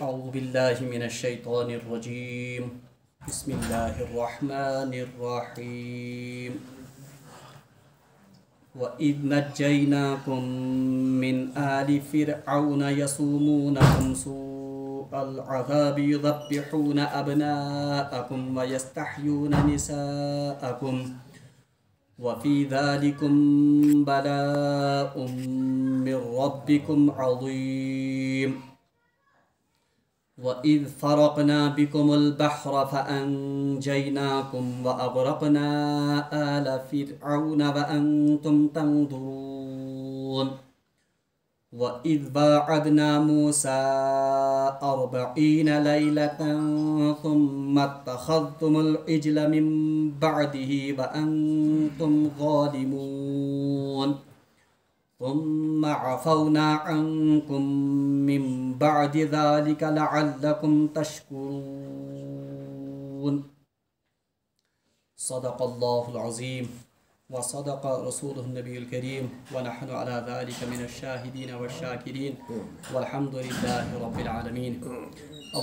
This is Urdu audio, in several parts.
أعوذ بالله من الشيطان الرجيم بسم الله الرحمن الرحيم وإذ نجيناكم من آل فرعون يسومونكم سوء العذاب يذبحون أبناءكم ويستحيون نساءكم وفي ذلكم بلاء من ربكم عظيم وإذ فرقنا بكم البحر فأنجيناكم وأغرقنا آل فرعون وأنتم تنظرون وإذ باعدنا موسى 40 ليلة ثم اتخذتم العجل من بعده وأنتم ظالمون ثم عفونا عنكم من بعد ذلك لعلكم تشكرون صدق الله العظيم وصدق رسوله النبي الكريم ونحن على ذلك من الشاهدين والشاكرين والحمد لله رب العالمين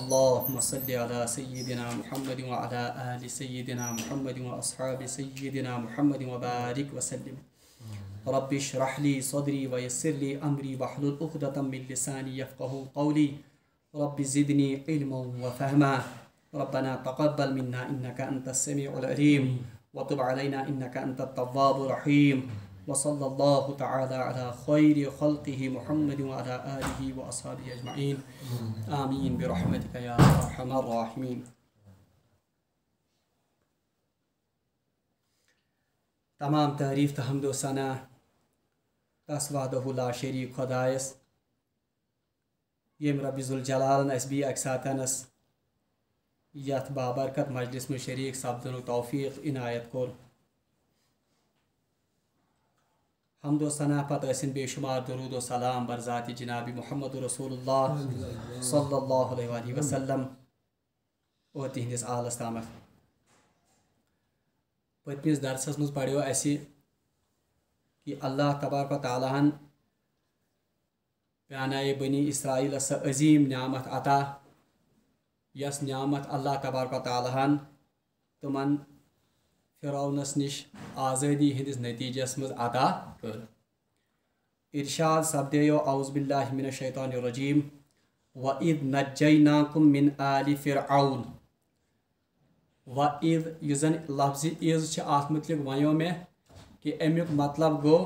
اللهم صل على سيدنا محمد وعلى آل سيدنا محمد وأصحاب سيدنا محمد وبارك وسلم رب اشرح لي صدري ويسر لي أمري واحلل عقدة من لساني يفقهوا قولي رب زدني علما وفهما ربنا تقبل منا إنك أنت السميع العليم وتب علينا إنك أنت التواب الرحيم وصلى الله تعالى على خير خلقه محمد وعلى آله وأصحابه أجمعين آمين برحمتك يا أرحم الراحمين. تمام تعریف تو حمد و ثنا تس وحدہ لا شریک خدایس یم رب ذوالجلالن اس بی اکہ ساتنس یت بابرکت مجلس میں شریک سپدن توفیق عنایت کور حمد و ثنا پتہ ٲسِن بے شمار درود و سلام بر ذات جناب محمد رسول اللہ صلی اللہ علیہ وآلہ وسلم اور تہندس آلس تامت. پتمس درسس مز پڑھو اسی کہ اللہ تبارک و تعالیٰ ہن پیانائے بنی اسرائیل سا عظیم نعمت عطا یس نعمت اللہ تبارک و تعالیٰ ہن تمن فرعونس نش آزادی ہندس نتیجس مز عطا کر. ارشاد سپدیو اعوذ باللہ من الشیطان الرجیم وَإِذْ نَجَّيْنَاكُمْ مِنْ آلِ فِرْعَوْنَ وَإِذ یُس زن لفظ عز ات متعلق ونیو میں کہ امیک مطلب گو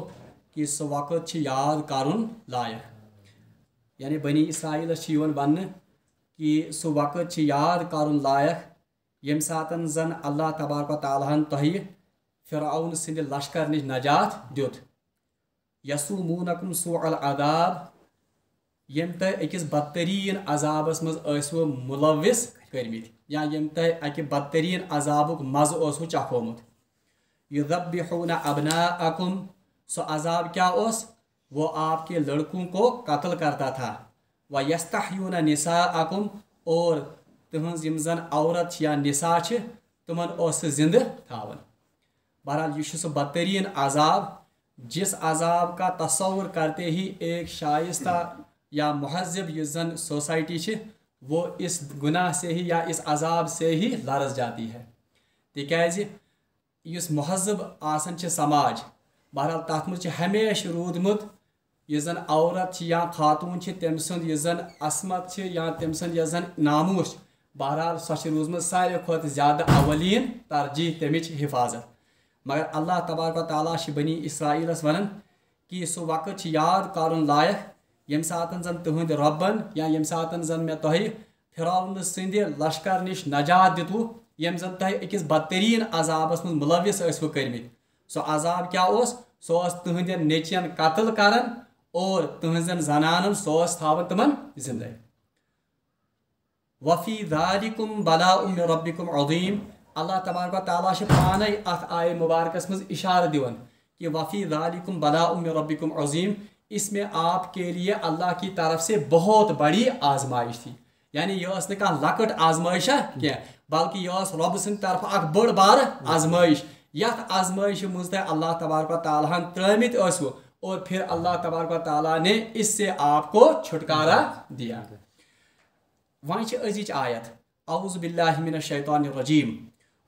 کہ سہ وقت یاد کرن لائق یعنی بنی اسرائیل ون کہ سہ وقت یاد کرن لائق یم ساتن زن اللہ تبارک و تعالیٰ ہن تہ فرعون سند لشکر نش نجات دیت یسومونکم سوء العذاب یم تہ اکس بدترین عذابس مز ٲسوٕ ملوث کرمت یا یم تہ اکہ بدترین عذابک مزہ اوسو چکھومت یذبحون ابناءکم سو عذاب کیا اس وہ آپ کے لڑکوں کو قتل کرتا تھا ویستحیون نساءکم اور تہنز یم زن عورت یا نساء چھ تمن اوس زندہ تھاون. بہرحال یہ سو بدترین عذاب جس عذاب کا تصور کرتے ہی ایک شائستہ یا مہذب یہ زن سوسائٹی چھ وہ اس گناہ سے ہی یا اس عذاب سے ہی لرز جاتی ہے تکیازِ اس مہذب آسن چھ سماج بہرحال تات مز ہمیشہ رودمت یہ زن عورت یا خاتون تم سند یہ زن عصمت یا تم سند یہ زن ناموس بہرحال سو روزمت ساروی کھت زیادہ اولین ترجیح تمچ حفاظت. مگر اللہ تبارک و تعالیٰ بنی اسرائیلس ونان کہ سہ وقت یاد کرن لائق یم ساتن زن تہند ربن یا یم ساتن زن میں تہ فرعون سند لشکر نش نجات دتو یم زن تہ اکس بدترین عذابس مز ملوث ٲسوٕ کرمت. سو عذاب کیا اس سو تہند نیچین قتل کرن اور تہنزن زنانن سو تھاون تمن زندہ. وفی ذالکم بلاء من ربکم عظیم اللہ تبارک و تعالیٰ پانے ات آئے مبارکس مز اشارہ دیون کہ وفی ذالکم بلاء من ربکم عظیم اس میں آپ کے لیے اللہ کی طرف سے بہت بڑی آزمائش تھی. یعنی یہ لکٹ آزمائش کی بلکہ یہ رب سند طرف اخ بڑ بار آزمائش یت آزمائش مز اللہ تبارک و تعالیٰ ترمت ٲسوٕ اور پھر اللہ تبارک و تعالیٰ نے اس سے آپ کو چھٹکارا دیا. وۄنۍ چھِ أزِچ آیت اعوذ باللہ من الشیطان الرجیم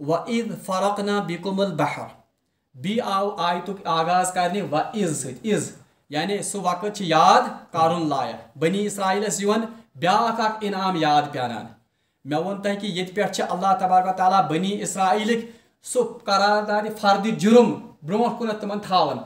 وَإِذْ فَرَقْنَا بِكُمُ الْبَحْرَ بی آو آیتُک آغاز کرنہِ وَإِذ سۭتۍ اِز یعنی سُہ وقت چھِ یاد کَرُن لایق بنی اسرائیلس یِوان بیٛاکھ اکھ انعام یاد پیٛانان مےٚ ووٚن تۄہہِ کہِ ییٚتہِ پٮ۪ٹھ چھِ اللہ تبارک و تعالیٰ بنی اسرائیلٕکۍ سُہ قراردادِ فردِ جُرم برونٛٹھ کُنتھ تِمن تھاوان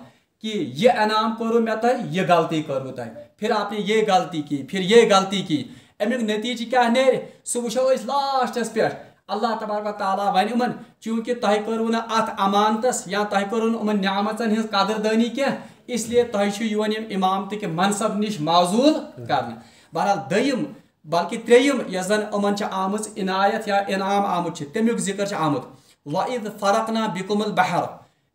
کہ یہ انعام کرو مےٚ تۄہہِ یہ غلطی کٔروٕ تۄہہِ پھر آپ نے یہ غلطی کی پھر یہ غلطی کی امیُک نتیجہِ کیٛاہ نیرِ سُہ وٕچھو أسۍ لاسٹس پٮ۪ٹھ اللہ تبارک و تعالیٰ وَنہِ یِمن چوٗنٛکہِ تۄہہِ کٔروٕ نہٕ اَتھ امانتس یا تۄہہِ کٔروٕ نہٕ یِمن نعمژن ہٕنٛز قدردٲنی کینٛہہ اس لیے تۄہہِ چھُ یِوان یِم اِمامتٕکۍ منصب نِش معزوٗل کرنہٕ بہرحال دوٚیِم بلکہِ ترٛیٚیِم یۄس زن یِمن چھِ آمٕژ عنایت یا انعام آمُت چھُ تمیُک ذِکر چھُ آمُت وَإِذْ فَرَقْنَا بِكُمُ الْبَحْرَ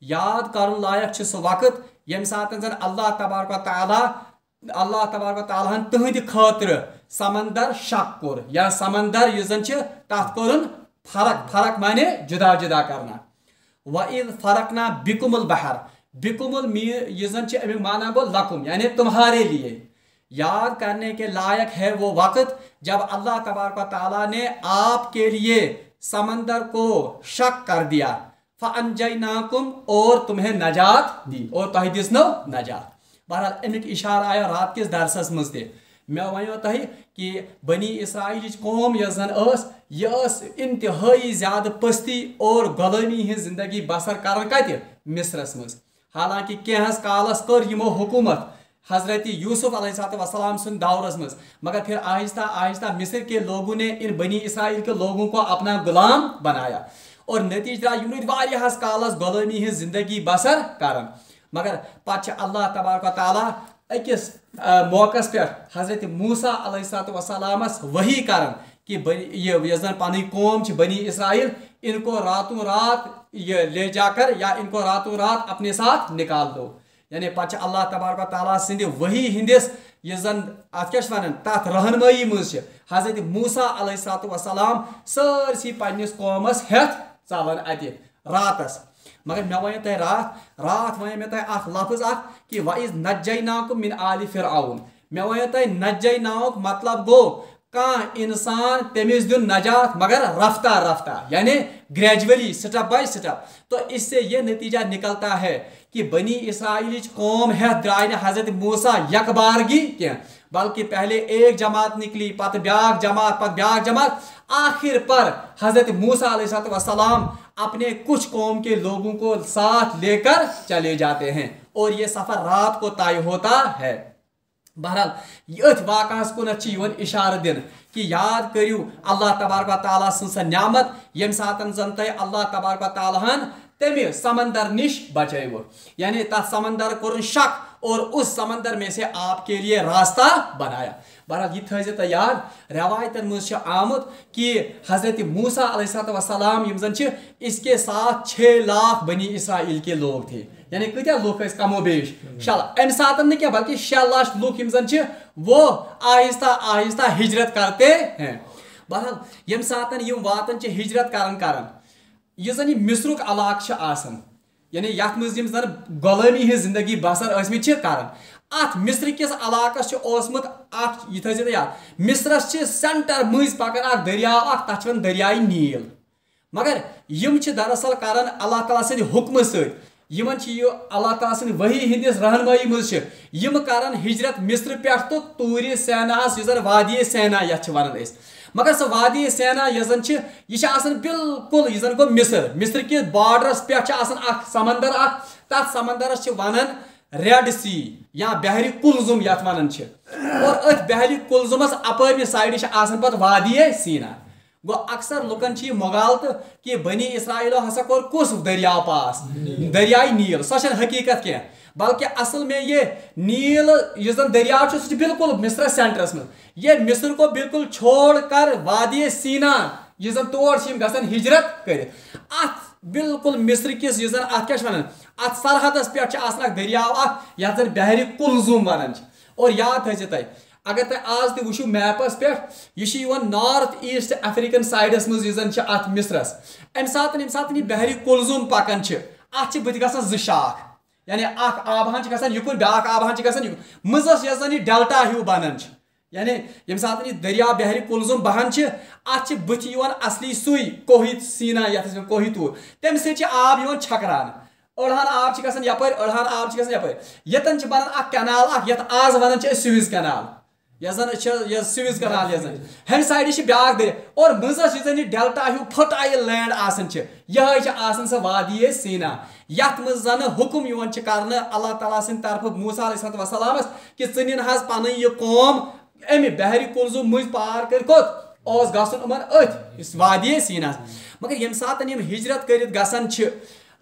یاد کرُن لایق چھُ سُہ وقت ییٚمہِ ساتہٕ زن اللہ تبارک و تعالیٰ ہن تٕہنٛدِ خٲطرٕ سمندر شق کوٚر یا سمندر یُس زن چھِ تتھ کوٚرُن فرق مانے جدا جدا کرنا وَإِذْ فَرَقْنَا بِكُمُ الْبَحْرَ بِكُمُ یُس زن چھِ امیُک معنی گوٚو لکم یعنی تمہارے لیے یاد کرنے کے لائق ہے وہ وقت جب اللہ تبارک و تعالیٰ نے آپ کے لیے سمندر کو شق کر دیا فَأَنْجَيْنَاكُمْ اور تمہیں نجات دی اور تۄہہِ دِژنو نجات بہرحال امیُک اِشارٕ آیا رات کِس درسس منٛز تہِ مےٚ وَنیو تۄہہِ کہ بنی اسرائیلٕچ قوم یۄس زن ٲس یہِ ٲس انتہٲیی زیادٕ پستی اور غلٲمی ہٕنٛز زندگی بسر کران کتہِ مصرس منٛز حالانکہ کینٛہس کالس کٔر یِمو حکوٗمت حضرت یوسف علیہ السلام سن دورس مز مگر پھر آہستہ آہستہ مصر کے لوگوں نے ان بنی اسرائیل کے لوگوں کو اپنا غلام بنایا اور نتیجہ درآو یِم روٗدۍ واریاہس کالس غلٲمی ہٕنٛز زندگی بسر کران مگر پتہٕ چھِ اللہ تبارک و تعالیٰ أکِس موقعس پٮ۪ٹھ حضرت موسیٰ علیہ السلامس وحی کران کہ یۄس زن پنٕنۍ قوم چھِ بنی اسرائیل ان کو راتوں رات یہ لے جا کر یا ان کو راتوں رات اپنے ساتھ نکال دو یعنی پتہ اللہ تبارک و تعالیٰ سندِ وحی ہندس یُس زن اتھ کیاہ چھِ ونان تتھ رہنمٲیی منٛز چھِ حضرت موسیٰ علیہ السلام سٲرسٕے پننس قومس ہیٚتھ ژلان اتہِ راتس مگر مےٚ وَنیو تۄہہِ رات وَنیو مےٚ تۄہہِ اکھ لفظ اکھ کہ وَإِذْ نَجَّيْنَاكُمْ مِنْ آلِ فِرعون مےٚ وَنیو تۄہہِ نَجَّيْناہُک مطلب گوٚو کانٛہہ انسان تٔمِس دیُن نجات مگر رفتہ رفتہ یعنی گریجولی سٹیپ بائی سٹیپ تو اس سے یہ نتیجہ نکلتا ہے کہ بنی اسرائیلچ قوم ہیٚتھ درٛاے نہٕ حضرت موسیٰ یکبارگی کینٛہہ بلکہ پہلے ایک جماعت نکلی پتہ بیاکھ جماعت پتہ بیاکھ جماعت آخر پر حضرت موسیٰ علیہ السلام اپنے کچھ قوم کے لوگوں کو ساتھ لے کر چلے جاتے ہیں اور یہ سفر رات کو طے ہوتا ہے بہرحال اتھ واقعس کُنتھ چھِ یِوان اشارٕ دِنہٕ کہ یاد کٔرِو اللہ تبارک و تعالیٰ سٕنٛز سۄ نعمت ییٚمہِ ساتہٕ زن تۄہہِ اللہ تبارک و تعالیٰ ہن تمہِ سمندر نش بچٲوٕ یعنی تتھ سمندر کوٚرُن شق اور اس سمندر میں سے آپ کے لیے راستہ بنایا بہرحال یہ تھٲیزِ تُہۍ یاد روایتن منٛز چھُ آمُت کہ حضرت موسیٰ علیہ السلام یِم زن چھِ اس کے ساتھ 6 لاکھ بنی اسرائیل کے لوگ تھے یعنی کۭتیاہ لُکھ ٲسۍ کم و بیش 6 لاکھ امہِ ساتہٕ نہٕ کینٛہہ بلکہ 6 لچھ لُکھ یِم زن چھِ وہ آہستہ آہستہ ہجرت کرتے ہیں بہرحال ییٚمہِ ساتہٕ یِم واتان چھِ ہجرت کران یُس زن یہِ مصرُک علاقہٕ چھُ آسان یعنی یتھ منٛز یِم زن غلٲمی ہٕنٛز زندگی بسر ٲسمٕتۍ چھِ کران اتھ مصر کِس علاقس چھُ اوسمُت اکھ یہِ تھٲیزِ تُہۍ یاد مصرس چھِ سینٹر مٔنٛزۍ پکان اکھ دٔریاو اکھ تتھ چھِ ونان دٔریاے نیٖل مگر یِم چھِ دراصل کران اللہ تعالیٰ سٕنٛدِ حُکمہٕ سۭتۍ یِمن چھِ یہِ اللہ تعالیٰ سٕنٛدِ وحی ہٕنٛدِس رہنمٲیی منٛز چھِ یِم کران ہجرت مصر پٮ۪ٹھ تہٕ طوٗرِ سیناہس یُس زن وادی سینا یتھ چھِ ونان أسۍ مگر سۄ وادی سینا یۄس زن چھِ یہِ چھِ آسان بالکل یہِ زن گوٚو مصر کِس بارڈرس پٮ۪ٹھ چھِ آسان اکھ سمندر اکھ تتھ سمندرس چھِ ونان ریڈ سی یا بحرِ کُلزُم یتھ ونان چھِ اور أتھۍ بحرِ کُلزُمس اپٲرمہِ سایڈٕ چھِ آسان پتہٕ وادی سینا گوٚو اکثر لُکن چھِ یہِ مغالطہٕ کہ بنی اسرائیلو ہسا کوٚر کُس دٔریاو پاس دٔریاے نیٖل سۄ چھنہٕ حقیٖقت کینٛہہ بلکہ اصل میں یہ نیل یُس زن دٔریاو چھُ سُہ چھُ بالکل مصرس سینٹرس منٛز یہ مصر کو بالکل چھوڑ کر وادی سینا یُس زن تور چھِ یِم گژھان ہجرت کٔرِتھ اتھ بالکل مصر کِس یُس زن اتھ کیاہ چھِ ونان اتھ سرحدس پٮ۪ٹھ چھِ آسان اکھ دٔریاو اکھ یتھ زن بحرِ کُلزُم ونان چھِ اور یاد تھٲیزِ تُہۍ اگر تُہۍ آز تہِ وٕچھِو میپس پٮ۪ٹھ یہِ چھُ یِوان نارتھ ایسٹ افریقن سایڈس منٛز یُس زن چھِ اتھ مصرس امہِ ساتہٕ ییٚمہِ ساتہٕ یہِ بحرِ کُلزُم پکان چھِ اتھ چھِ بٕتھِ گژھان 2 شاخ یعنی اکھ آبہان چھِ گژھان یُکُن بیاکھ آبہان چھِ گژھان یُکُن منٛزس یۄس زن یہِ ڈیلٹا ہیوٗ بنان چھِ یعنی یم سات یہ دریا بحری کلزم بہان ات بت اصلی سوئی کوہی سینا یت کوہی طور تمہ سۭتۍ آب چھکران أڑہان آب گژھان یپٲرۍ أڑہان آب گژھان یپٲرۍ یتن بنان اکھ کینال اکھ یتھ آز ونان چھِ أسۍ سویز کینال یس زن سویز کینال یس زن ہمہ سایڈٕ چھِ بیاکھ دریا اور مزس یُس زن یہ ڈیلٹا ہیو فرٹائل لینڈ آسان چھِ یہے چھِ آسان سۄ وادی سینا یتھ منٛز زن حکم یِوان چھِ کرنہٕ اللہ تعالیٰ سٕنٛدِ طرفہٕ موسیٰ علیہ الصلوۃ والسلامس کہ ژٕ نِن حظ پنٕنۍ یہ قوم امہِ بحری کلزم مٔنٛزۍ پار کٔرۍ کوٚت اوس گژھُن یِمن أتھۍ یُس وادی سینا مگر ییٚمہِ ساتہٕ یِم ہجرت کٔرِتھ گژھان چھِ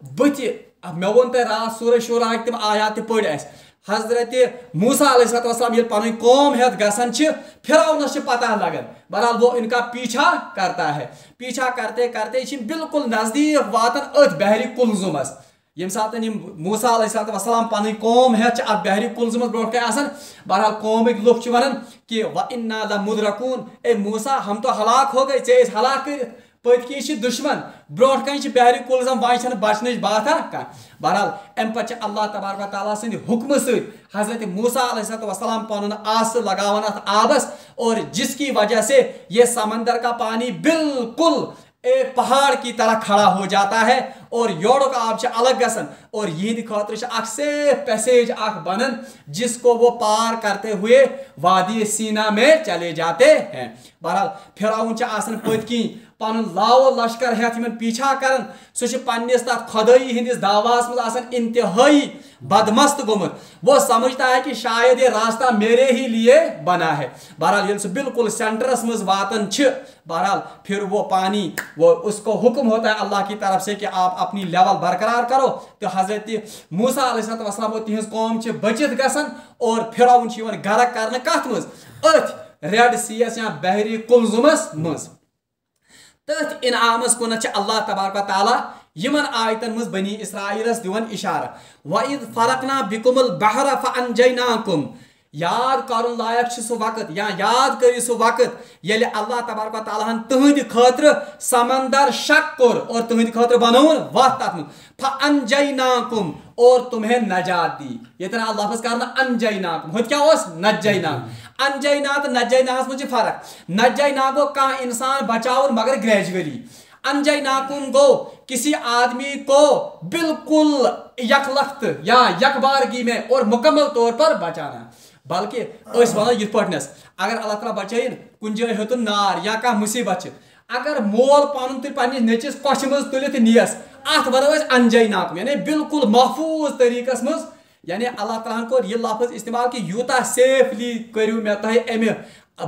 بٕتھِ مےٚ ووٚن تۄہہِ راتھ سورہ شورہ تِم آیات تہِ پٔرۍ اَسہِ حضرت موسیٰ علیہ الصلوۃ والسلام ییٚلہِ پنٕنۍ قوم ہٮ۪تھ گژھان چھِ فرعونس چھِ پتہ لگان بہرحال وہ ان کا پیچھا کرتا ہے پیچھا کرتے کرتے یہ بالکل نزدیک واتان أتھۍ بحری کلزمس یم ساتن موسیٰ علیہ الصلوۃ والسلام پنٕنۍ قوم ہٮ۪تھ ات بحری کلزمس برونٛٹھ کَنۍ آسان بہرحال قومٕکۍ لُکھ چھِ ونان کہ وَإِنَّا لَمُدْرَكُونَ اے موسیٰ ہم تو ہلاک ہو گئے ژےٚ ٲسۍ ہلاک کٔرِتھ پٔتۍ کِنۍ چھِ دُشمن برونٛٹھ کَنۍ چھِ بحری کلزم وۄنۍ چھنہٕ بچنٕچ باتھا کانٛہہ بہرحال امہِ پتہٕ چھِ اللہ تبارک و تعالیٰ سٕنٛدِ حُکمہٕ سۭتۍ حضرت موسیٰ علیہ الصلوۃ والسلام پنُن آسہٕ لگاوان اتھ آبس اور جس کی وجہ سے یہ سمندر کا پانی بالکل ایک پہاڑ کی طرح کھڑا ہو جاتا ہے اور یورک آب سے الگ گژھان اور یہند خاطر اکھ سیف پیسیج اکھ بنان جس کو وہ پار کرتے ہوئے وادی سینا میں چلے جاتے ہیں بہرحال فرعون آسان پٔتۍ کِنۍ پن لاو لشکر ہیتھ یمن پیچھا کران سہ پنس تک خدائی ہندس دعواس مز آسان انتہائی بدمست گومت وہ سمجھتا ہے کہ شاید یہ راستہ میرے ہی لیے بنا ہے بہرحال یل سہ بالکل سینٹرس مز واتان بہرحال پھر وہ پانی وہ اس کو حکم ہوتا ہے اللہ کی طرف سے کہ آپ اپنی لیول برقرار کرو تو حضرت موسیٰ علیہ الصلوۃ والسلام اور تہذ قوم بچت گژھان اور فرعون غرق کرنے کت مز اتھ ریڈ سیس یا بحری کلزمس مز تٔتھۍ انعامس کُنتھ اللہ تبارک و تعالیٰ یمن آیتن مز بنی اسرائیلس دِوان اشارہ وَإِذْ فَرَقْنَا بِكُمُ الْبَحْرَ فَأَنْجَيْنَاكُمْ یاد کرن لائق سہ وقت یا یاد کری سہ وقت ییٚلہِ اللہ تبارک و تعالیٰ ہن تہنٛدِ خٲطرٕ سمندر شق کوٚر اور تہنٛدِ خٲطرٕ بنوون وتھ تتھ منٛز فَأَنْجَيْنَاكُمْ اور تمہیں نجات دی یتن لفظ کرنا انجیناکم ہت کیا اوس نجینا انجینا تو نجیناہس مجھ فرق نجینا گو کانٛہہ انسان بچاون مگر گریجولی انجیناکم گو کسی آدمی کو بالکل یکلخت یا یکبارگی میں اور مکمل طور پر بچانا بلکہ اس ونو یت پٹنس اگر اللہ تعالیٰ بچائن کن جائے ہتن نار یا کانٛہہ مصیبت اگر مول پن تل پنس نچس کچھ مز تلت نیس ات ونو انجیناکم یعنی بالکل محفوظ طریقس مز یعنی اللہ تعالیٰ کو یہ لفظ استعمال کہ یوتا سیفلی کرو میں تہ امہ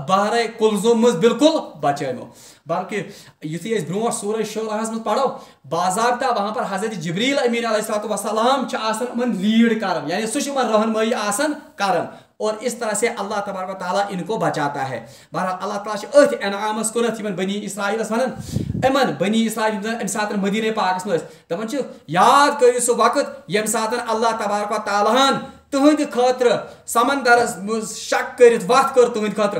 بحر کلزم مز بالکل بچائمو بلکہ یتھی اس برونٹ سورہ شورہ مز پڑھو باضابطہ وہاں پر حضرت جبریل امین علیہ الصلوۃ والسلام آسان من لیڈ کرن یعنی سہ رہنمائی آسان کرن اور اس طرح سے اللہ تبارک و تعالیٰ ان کو بچاتا ہے بہرحال اللہ تعالیٰ اتھ انعامس کنت بنی اسرائیلس ونان امن بنی اسرائیل ام سات مدینہ پاکس مز دپان یاد کرو سہ وقت یم سات اللہ تبارک و تعالیٰ تہند خاطر سمندرس مز شک کرت وت کر تہند خاطر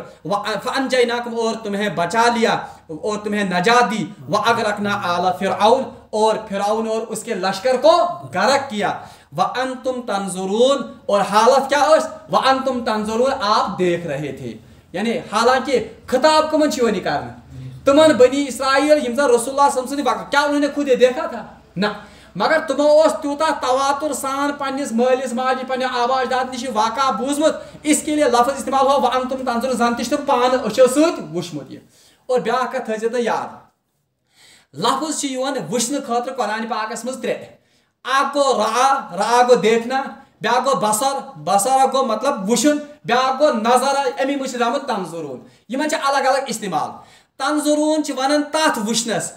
فانجیناکم اور تمہیں بچا لیا اور تمہیں نجات دی واغرقنا آل فرعون اور فرعون اور اس کے لشکر کو غرق کیا وانتم تنظرون اور حالت کیا اس وانتم تنظرون آپ دیکھ رہے تھے یعنی حالانکہ خطاب کمن چھ کرنا تمن بنی اسرائیل یم زن رسول اللہ صلی اللہ علیہ وسلم وقت کیا انہوں نے خود دیکھا تھا نہ مگر تمو اس تیوتا تواتر سان پنس مالس ماجہ پنہ آواز داد نش واقعہ بوزمت اس کے لیے لفظ استعمال ہوا وانتم تنظرون زن تم پان اچھو ست وچمت یہ اور بیاکھ کتھ تھٲیزِ یاد لفظ وچھنہٕ خٲطرٕ قرآن پاکس مز ترے اکھ گو را گو دیکھنا بیاکھ گو بصر گو مطلب وچھن بیاکھ گو نظر امی مجھ درامت تنظرون یمن الگ الگ استعمال تنظرون ونان تات وچھنس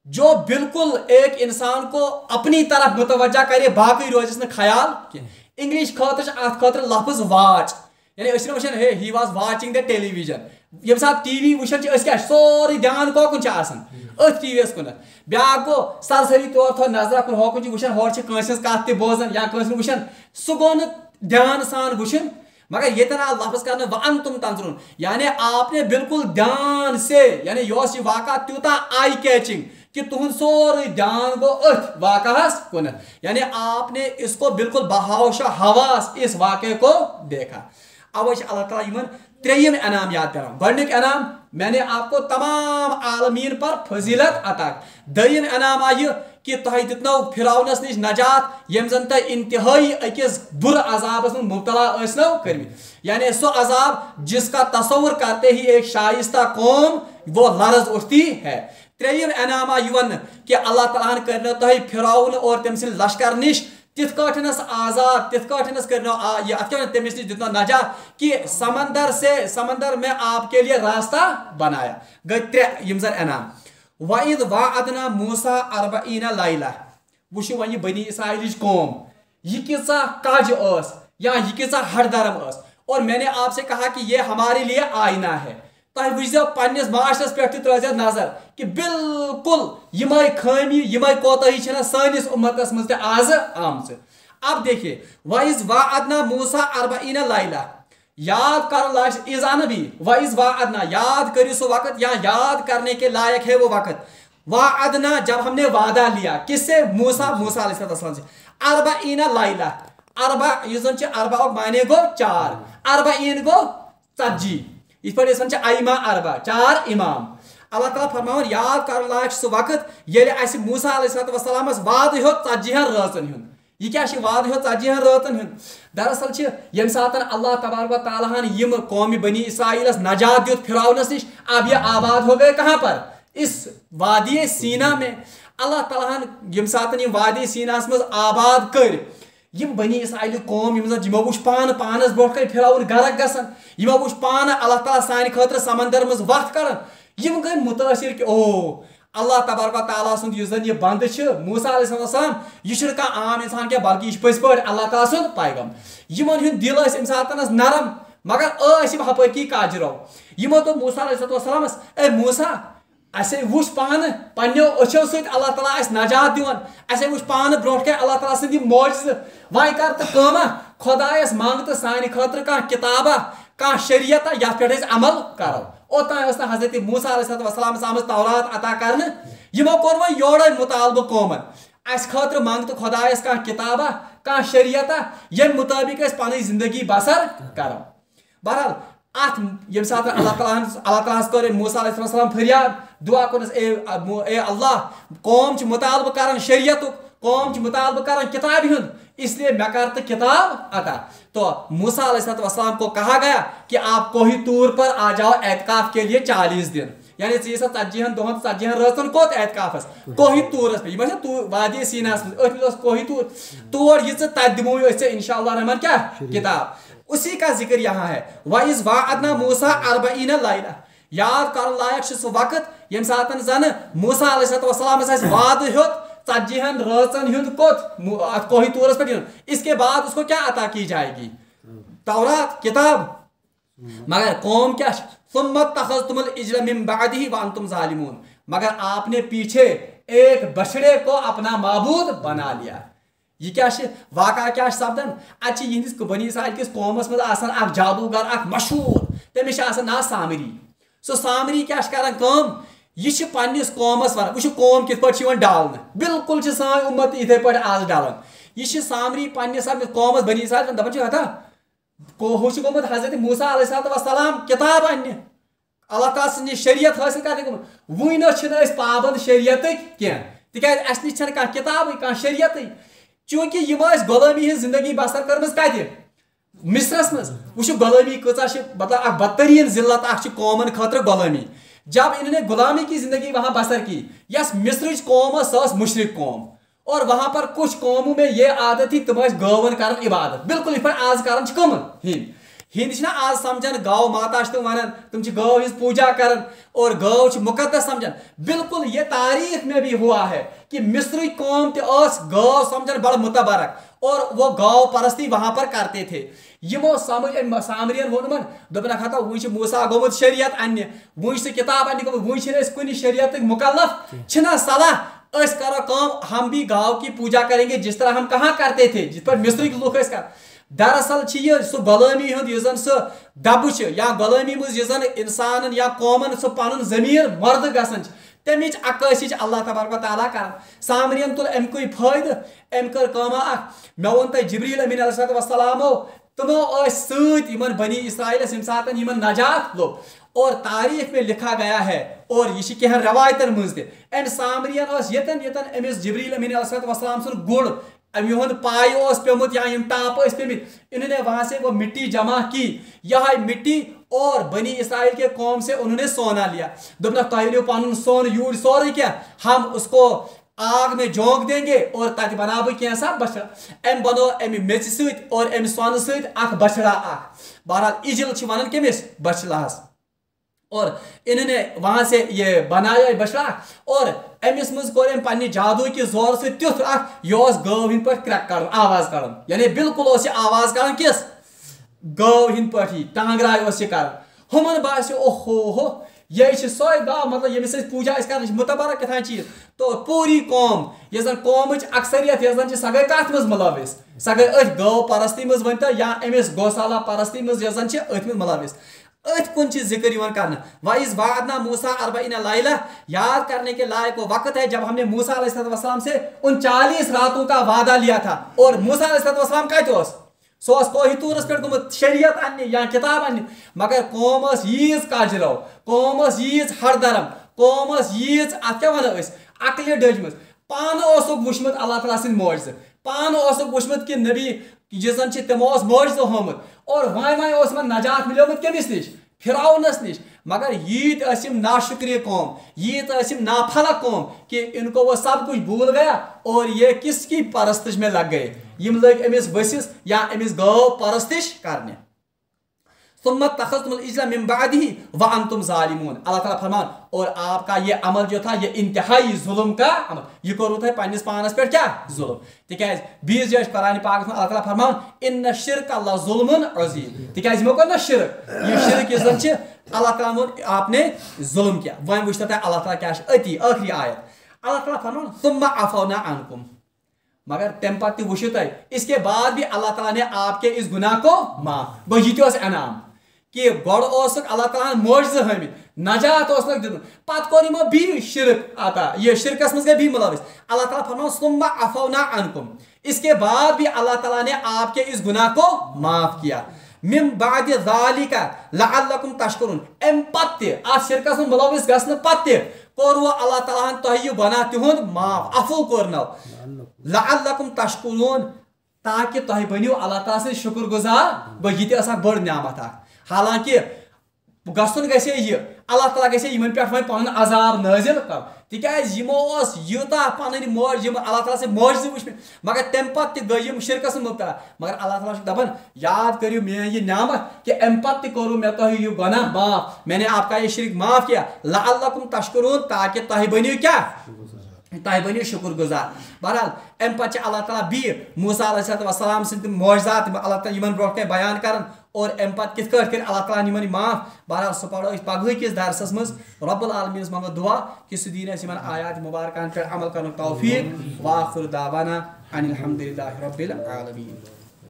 جو بالکل ایک انسان کو اپنی طرف متوجہ کرے باقی روزس نہ خیال کی انگلش خاطر ات خاطر لفظ واچ یعنی اس وچھان ہے he was watching the television یم سات ٹی وی وچھان کیا سوری دھیان کوکن آسان ات ٹی وی یس کن بیاکھ گو سرسری طور تھو نظر کن ہوکن وچھان ہور کٲنٛسہِ ہٕنٛز کتھ تہِ بوزان یا کٲنٛسہِ وچھان سُہ گوٚو نہٕ دھیان سان وچھن مگر یتن آو لفظ کرنا وانتم تنظرون یعنی آپ نے بالکل دھیان سے یعنی یہ واقعہ تیوتا آئی کیچنگ کہ تہد سوری دھیان گو ات واقعہ کن یعنی آپ نے اس کو بالکل بہوش حواس اس واقعے کو دیکھا اوے اللہ تعالیٰ تریم انعام یاد کرو گۄڈنیُک انعام میں نے آپ کو تمام عالمین پر فضیلت عطا دوٚیِم انعام آیہِ کہ تۄہہِ دِتنو فرعونس نش نجات یم زن تۄہہِ انتہائی أکِس بُرٕ عذابس منٛز مبتلا ٲسنو کٔرمٕتۍ یعنی سُہ عذاب جس کا تصور کرتے ہی ایک شائستہ قوم وہ لرز اٹھتی ہے تریم انعام آیہِ وننہٕ کہ اللہ تعالیٰ ہن کٔرنو تۄہہِ فرعون اور تٔمۍ سٕنٛدِ لشکر نش تِتھ کٲٹھنس آزاد تِتھ کٲٹھنس کرنو یہ اتھ کیا تٔمِس نش دِتنو نجات کہ سمندر میں آپ کے لیے راستہ بنایا گٔے ترٛےٚ یِم زن انعام وَإِذْ وَعَدْنَا مُوسَىٰ 40 لَيْلَةً وٕچھِو وۄنۍ یہِ بنی اسرائیلٕچ قوم یہ کیژاہ کج ٲس یا یہ کیژاہ ہردرم ٲس اور میں نے آپ سے کہا کہ یہ ہمارے لیے آئینہ ہے تُہۍ وٕچھزیو پننس معاشرس پٮ۪ٹھ تہِ ترٲیزیو نظر کہ بالکل یِمے خٲمی یِمے کوتاہی چھنہ سٲنِس اُمتس منٛز تہِ آز آمژٕ اب دیکھیے وَإِذْ وَعَدْنَا مُوسَىٰ 40 لَيْلَةً یاد کر ایزان بھی وَإِذْ وَعَدْنَا یاد کریو سو وقت یا یاد کرنے کے لائق ہے وہ وقت وعدنا جب ہم نے وعدہ لیا کس سے موسیٰ علیہ السلام سے 40 لَيْلَةً اربع یہ زن اربع معنی گو 4 40 گو 40 اس پر اس ائمہ اربع 4 امام اللہ تعالیٰ فرماون یاد کر لائق سو وقت ییٚلہِ اَسہِ موسیٰ علیہ السلام وعدٕ ہیوٚت 40 رٲژن ہُنٛد یہ کیا وعدٕ ہیوٚت 40 رٲژن ہُنٛد دراصل ییٚمہِ ساتہٕ اللہ تبارک و تعالیٰ ہن یم قوم بنی اسرائیلس نجات دیُت فرعونس نش اب یہ آباد ہو گئے کہاں پر اس وادی سینا میں اللہ تعالیٰ ہن یم ساتن یم وادی سیناس مز آباد کر یم بنی اسرائیل قوم یم زن یمو وچھ پانس برونٛٹھ کن فرعون غرق گژھان یمو وچھ اللہ تعالیٰ سانہِ خٲطرٕ سمندر مز وقت کران یم گٔے متٲثر کہ او اللہ تبارک و تعالیٰ سُنٛد یُس زن یہ بند موسیٰ علیہ السلام یہ چھُنہٕ کانٛہہ عام انسان کینٛہہ بلکہ یہ چھُ پٔزۍ پٲٹھۍ اللہ تعالیٰ سُنٛد پیغام یمن ہُنٛد دل ٲسۍ امہِ ساتنس نرم مگر ٲسۍ یِم ہپٲرۍ کاجرو یمو دوٚپ موسیٰ علیہ السلامس اے موسیٰ اسے وچھ پانہٕ پننیو أچھو سۭتۍ اللہ تعالیٰ اسہِ نجات دِوان اسے وچھ پانہٕ برونٛٹھ کَنہِ اللہ تعالیٰ سٕنٛدۍ یِم معجزٕ وۄنۍ کر تہٕ کٲما خۄدایس منٛگ تہٕ سانہِ خٲطرٕ کانٛہہ کِتابا کانٛہہ شریعتا یتھ پٮ۪ٹھ أسۍ عمل کرو اوٚتام ٲس نہٕ حضرت موسیٰ علیہ السلامس آمٕژ تورات عطا کرنہٕ یمو کوٚر وۄنۍ یورے مُطالبہٕ قومن اسہِ خٲطرٕ منٛگ تہٕ خۄدایس کانٛہہ کِتابا کانٛہہ شریعتا ییٚمہِ مُطٲبِق أسۍ پنٕنۍ زندگی بسر کرو بہرحال ات یم سات اللہ تعالیٰ کر موسیٰ علیہ السلام فریاد دعا کرنس اے اللہ قوم مطالبہ کران شریعت قوم مطالبہ کران کتاب ہند اس لیے مے کر تو کتاب عطا تو موسیٰ علیہ السلام کو کہا گیا کہ آپ کوہ طور پر آ جاؤ اعتکاف کے لیے 40 دن یعنی ژٕ 40 دۄہن 40 رٲژن کوٚت اعتکافس کوہ طورس پہ یہ وادی سیناس مز کوہ طور تور یہ تت دمو أسۍ انشاء اللہ رحمان کیا کتاب اسی کا ذکر یہاں ہے وَإِذْ وَعَدْنَا مُوسَىٰ 40 لَيْلَةً یاد کر لائق سُہ وقت یم ساتن زن موسیٰ علیہ السلام وعدٕ ہیوٚت 40 رٲژن ہُنٛد کوٚت کوہ طورس پٮ۪ٹھ اس کے بعد اس کو کیا عطا کی جائے گی تورات کتاب مگر قوم کیا ثُمَّ اتَّخَذْتُمُ الْعِجْلَ مِن بَعْدِهِ وَأَنْتُمْ ظَالِمُونَ مگر آپ نے پیچھے ایک بچڑے کو اپنا معبود بنا لیا یہ کیا واقعہ کیا سپدان اتھ یہندس بنی اسرائیل کس قومس مز آسان اکھ جادوگر اکھ مشہور تمس آسان ناو سامری سو سامری کیا کران کٲم یہ پنس قومس ون وچھ قوم کت پٲٹھۍ ڈالنہٕ بالکل سان امت یتھے پٲٹھۍ آز ڈالان یہ سامری پنس قومس بنی اسرائیل دپان ہتا ہُہ چھُ گوٚمُت حضرت موسیٰ علیہ السلام کتاب اننہِ اللہ تعالیٰ سٕنٛز شریعت حٲصِل کرنہِ گوٚمُت وُنہِ نہ چھِنہٕ أسۍ پابند شریعتٕکۍ کینٛہہ تِکیازِ اسہِ نِش چھنہٕ کانٛہہ کتابٕے کانٛہہ شریعتٕے چونکہ یم غلٲمی ہٕنٛز زندگی بسر کٔرمٕژ کتہِ مصرس مز وٕچھو غلٲمی کۭژاہ چھِ مطلب اکھ بدترین ذلت اکھ چھِ قومن خٲطرٕ غلٲمی جب انہوں نے غلامی کی زندگی وہاں بسر کی یس مصرچ قوم سۄ ٲس مشرق قوم اور وہاں پر کچھ قوموں میں یہ عادت تھی تم گٲون کران عبادت بالکل یتھ پٲٹھۍ آز کران چھِ کٕمہٕ ہند چھِنہ آز سمجھان گاو ماتا چھِ تِم ونان تم چھِ گٲو ہٕنٛز پوجا کران اور گٲو چھِ مقدس سمجھان بالکل یہ تاریخ میں بھی ہوا ہے کہ مصری قوم تہِ ٲس گٲو سمجھان بڑا متبرک اور وہ گاو پرستی وہاں پر کرتے تھے یمو سمجھ سامرین ووٚنمن دوٚپنکھ ہتا وۄنۍ چھُ موسیٰ گوٚمُت شریعت اننہِ وۄنۍ چھِ سُہ کتاب اننہِ گوٚمُت وۄنۍ چھِنہٕ أسۍ کُنہِ شریعتٕکۍ مُکلف چھِنہ صلاح اس کرو کام ہم بھی گاؤ کی پوجا کریں گے جس طرح ہم کہاں کرتے تھے جس پر مصری لوگ اس کر دراصل یہ سو غلامی ہند یہ زن سو دبہ یا غلامی مز یہ زن انسان یا قومن سو پن ضمیر مرد گژھان تمچ عکاسی اللہ تبارک و تعالیٰ کر سامرین تل امکے فائدہ ام کر کاما مے وون تہ جبریل امین علیہ السلامو تمو سۭتۍ یمن بنی اسرائیلس یم ساتن یمن نجات لوگ اور تاریخ میں لکھا گیا ہے اور یہ کینٛہن روایتن منٛز تہِ امہِ سامرین یتن یتن أمس جبریل امین علیہ السلام سُنٛد گُر یہد پائے پیومت یا یم ٹاپ پیمت انہوں نے وہاں سے وہ مٹی جمع کی یہ مٹی اور بنی اسرائیل کے قوم سے انہوں نے سونا لیا دپنک تہ نیو پن سون یور سورے کیا ہم اس کو آگ میں جھونک دیں گے اور تک بنا بہ کینسا بچڑا ام بنو ام میچ ست اور ام سون ست اخ بچڑا اخ بہرحال اجل ونان کمس بچڑاس اور انہوں نے وہاں سے یہ بنایا بچڑا اور امس مز کور ام پنہ جادو کہ زور سے تیتھ اخ یہ گو ہند پہ کریک کر آواز کر یعنی بالکل اس آواز کر کس گو ہند پہ ٹانگرائے اس کر ہمن باسے اوہو یہ سوے گا مطلب یمس پوجا کر متبرک کتھان چیز تو پوری قوم یہ زن قومچ اکثریت یہ زن سہ گئی کت مز ملوث سہ گئی ات گو پرستی مز ونتو یا امس گوسالہ پرستی مز یہ زن ات مز ملوث ات کن ذکر کرنا وَإِذْ وَعَدْنَا مُوسَىٰ 40 لَيْلَةً یاد کرنے کے لائق وہ وقت ہے جب ہم نے موسیٰ علیہ السلام سے ان 40 راتوں کا وعدہ لیا تھا اور موسیٰ علیہ السلام کت سو کوہ طورس پہ گومت شریعت انہ یا کتاب انہ مگر قوم ییز کاجرو قوم ییز ہردرم قوم ییز ات کیا ونو عقلہِ ڈٔجمٕژ پانہٕ اوسُکھ وٕچھمُت اللہ تعالیٰ سٕنٛدۍ معجزٕ پانہٕ اوسُکھ وٕچھمُت کہ نبی یُس زن چھِ تِمو اوس معجزٕ ہومُت اور وۄنۍ اوس یِمن نجات ملیومُت کٔمِس نِش فرعونس نش مگر ییت ٲسۍ ناشکری قوم ییت ٲسۍ نافرق قوم کہ ان کو وہ سب کچھ بھول گیا اور یہ کس کی پرستش میں لگ گئے یم لگ امس ورسس یا امس گو پرستش کرنے ثم اتخذتم العجل من بعده وانتم ظالمون اللہ تعالیٰ فرمان اور آپ کا یہ عمل جو تھا یہ انتہائی ظلم کا عمل یہ کرو تھا پنس پانس پہ کیا ظلم تکیاز بیس جائے قرآن پاک میں اللہ تعالیٰ فرمان ان الشرک اللہ ظلم عظیم تکیاز یمو کو نا شرک یہ شرک یہ زن اللہ تعالیٰ آپ نے ظلم کیا وۄنۍ وٕچھتو تۄہہِ اللہ تعالیٰ کیا اتی ٲخری آیت اللہ تعالیٰ فرمان ثم عفونا عنکم مگر تم پتہ وٕچھو تۄہہِ اس کے بعد بھی اللہ تعالیٰ نے آپ کے اس گناہ کو معاف گوٚو یہ تہِ انعام کہ گوڑ اوسک اللہ تعالیٰ معجزہ ہمت نجات اوسنک دن پتہ کور یمو بھی شرک آتا یہ شرکس مز گئی بھی ملوث اللہ تعالیٰ فرمان ثم عفونا عنکم اس کے بعد بھی اللہ تعالیٰ نے آپ کے اس گناہ کو معاف کیا من بعد ذالک لعلکم تشکرون ام پتہ ات شرکس مز ملوث گژھنہ پتہ کور وہ اللہ تعالیٰ تہ یہ گناہ تہند معاف عفو کورنو لعلکم تشکرون تاکہ تہ بنیو اللہ تعالیٰ سے شکر گزار گو یہ تہ اکھ بڑ نعمت اکھ حالانکہ گھن گھے یہ اللہ تعالیٰ گھے یمن پہ پن عذاب نازل کر تکیاز یمو یوتہ پن اللہ تعالیٰ سے معجزہ وچھ مگر تم پتہ گئی یم شرکس مبتلا مگر اللہ تعالیٰ دپان یاد کریو میری یہ نعمت کہ ام پتہ کرو میں تہ یہ گناہ معاف میں نے آپ کا یہ شرک معاف کیا لعلکم تشکرون تاکہ تہ بنیو کیا تہ بنیو شکر گزار بہرحال ام پتہ اللہ تعالیٰ بھی موسیٰ علیہ السلام سند معجزات اللہ تعالیٰ یمن برونٛٹھ کن بیان کران اور ام پتہ کت کر اللہ تعالیٰ نمن معاف بہرحال سہ پڑھو پگہ کس درسس مز رب العالمین منگو دعا کہ سہ دین اسن آیات مبارکان پہ عمل کرن توفیق واخر دعوانا ان الحمد للہ رب العالمین.